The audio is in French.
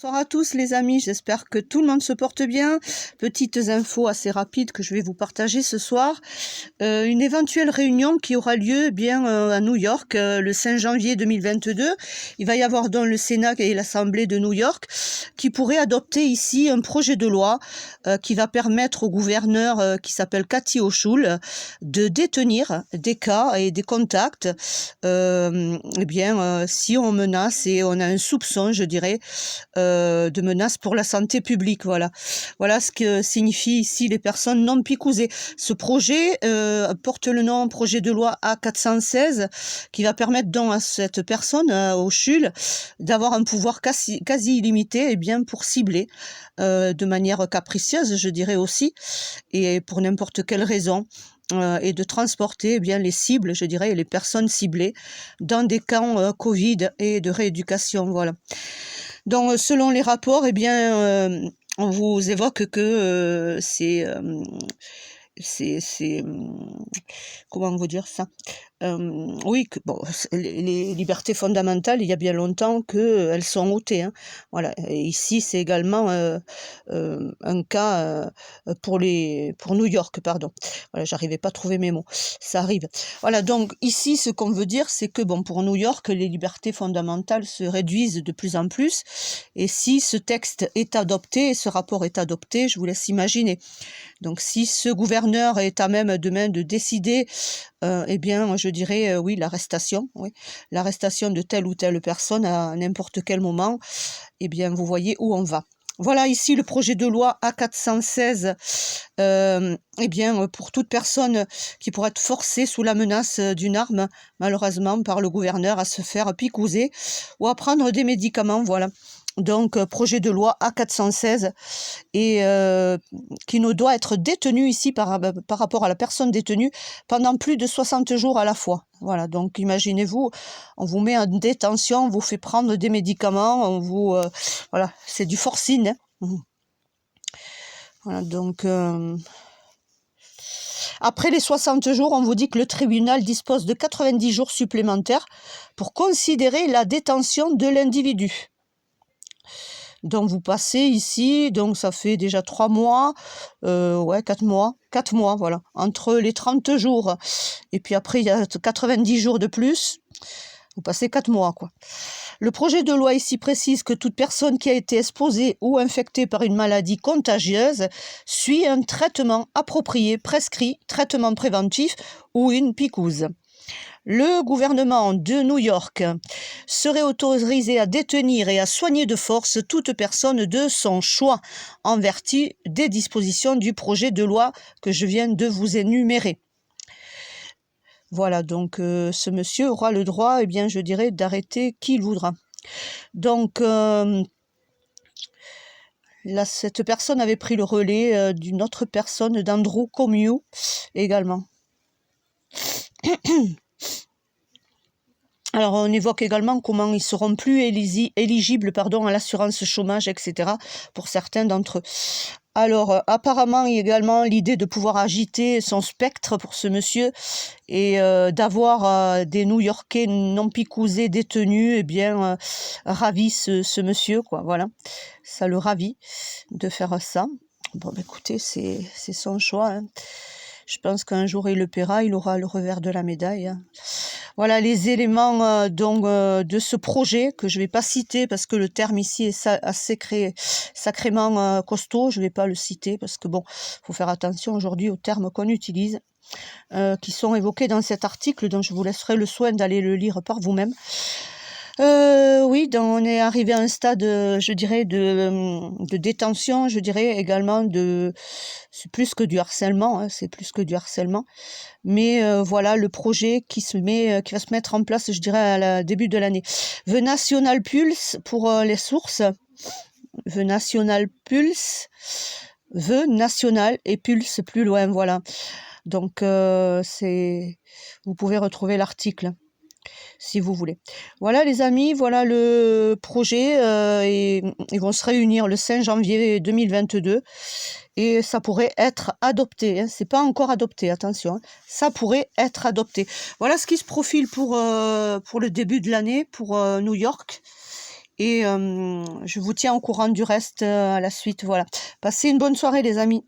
Bonsoir à tous les amis, j'espère que tout le monde se porte bien. Petites infos assez rapides que je vais vous partager ce soir. Une éventuelle réunion qui aura lieu à New York le 5 janvier 2022. Il va y avoir dans le Sénat et l'Assemblée de New York qui pourrait adopter ici un projet de loi qui va permettre au gouverneur qui s'appelle Kathy Hochul de détenir des cas et des contacts si on menace et on a un soupçon, je dirais, de menaces pour la santé publique. Voilà ce que signifie ici les personnes non picousées. Ce projet porte le nom projet de loi A416 qui va permettre donc à cette personne, au CHUL, d'avoir un pouvoir quasi illimité pour cibler de manière capricieuse, je dirais aussi, et pour n'importe quelle raison. Et de transporter les cibles, je dirais, les personnes ciblées dans des camps Covid et de rééducation. Voilà. Donc, selon les rapports, on vous évoque que comment vous dire ça? Oui, les libertés fondamentales, il y a bien longtemps qu'elles sont ôtées. Hein. Voilà. Et ici, c'est également un cas pour New York, pardon. Voilà, j'arrivais pas à trouver mes mots. Ça arrive. Voilà, donc ici, ce qu'on veut dire, c'est que pour New York, les libertés fondamentales se réduisent de plus en plus. Et si ce texte est adopté, ce rapport est adopté, je vous laisse imaginer. Donc, si ce gouverneur est à même demain de décider, je dirais oui, l'arrestation de telle ou telle personne à n'importe quel moment, vous voyez où on va. Voilà ici le projet de loi A416, pour toute personne qui pourrait être forcée sous la menace d'une arme, malheureusement par le gouverneur, à se faire picouser ou à prendre des médicaments, voilà. Donc, projet de loi A416 et qui ne doit être détenu ici par rapport à la personne détenue pendant plus de 60 jours à la fois. Voilà, donc imaginez-vous, on vous met en détention, on vous fait prendre des médicaments, on vous... voilà, c'est du forcing. Hein. Voilà, donc... Après les 60 jours, on vous dit que le tribunal dispose de 90 jours supplémentaires pour considérer la détention de l'individu. Donc vous passez ici, donc ça fait déjà 3 mois, 4 mois, voilà, entre les 30 jours et puis après il y a 90 jours de plus, vous passez 4 mois, quoi. Le projet de loi ici précise que toute personne qui a été exposée ou infectée par une maladie contagieuse suit un traitement approprié, prescrit, traitement préventif ou une picouse. Le gouvernement de New York serait autorisé à détenir et à soigner de force toute personne de son choix en vertu des dispositions du projet de loi que je viens de vous énumérer. Voilà, donc ce monsieur aura le droit, je dirais, d'arrêter qui il voudra. Donc, cette personne avait pris le relais d'une autre personne, d'Andrew Comieux également. Alors, on évoque également comment ils seront plus éligibles à l'assurance chômage, etc., pour certains d'entre eux. Alors, apparemment, il y a également l'idée de pouvoir agiter son spectre pour ce monsieur et d'avoir des New-Yorkais non picousés détenus, ravit ce monsieur, quoi, voilà. Ça le ravit de faire ça. Bon, écoutez, c'est son choix, hein. Je pense qu'un jour il le paiera, il aura le revers de la médaille. Hein. Voilà les éléments de ce projet que je ne vais pas citer parce que le terme ici est assez sacrément costaud. Je ne vais pas le citer parce que faut faire attention aujourd'hui aux termes qu'on utilise, qui sont évoqués dans cet article, dont je vous laisserai le soin d'aller le lire par vous-même. Oui, on est arrivé à un stade, je dirais, de détention, je dirais également c'est plus que du harcèlement, hein, c'est plus que du harcèlement. Mais voilà le projet qui va se mettre en place, je dirais, début de l'année. The National Pulse pour les sources. The National Pulse. The National et Pulse plus loin, voilà. Donc, vous pouvez retrouver l'article si vous voulez. Voilà les amis, voilà le projet et ils vont se réunir le 5 janvier 2022 et ça pourrait être adopté, hein. C'est pas encore adopté, attention, hein. Ça pourrait être adopté. Voilà ce qui se profile pour le début de l'année pour New York et je vous tiens au courant du reste à la suite. Voilà. Passez une bonne soirée les amis.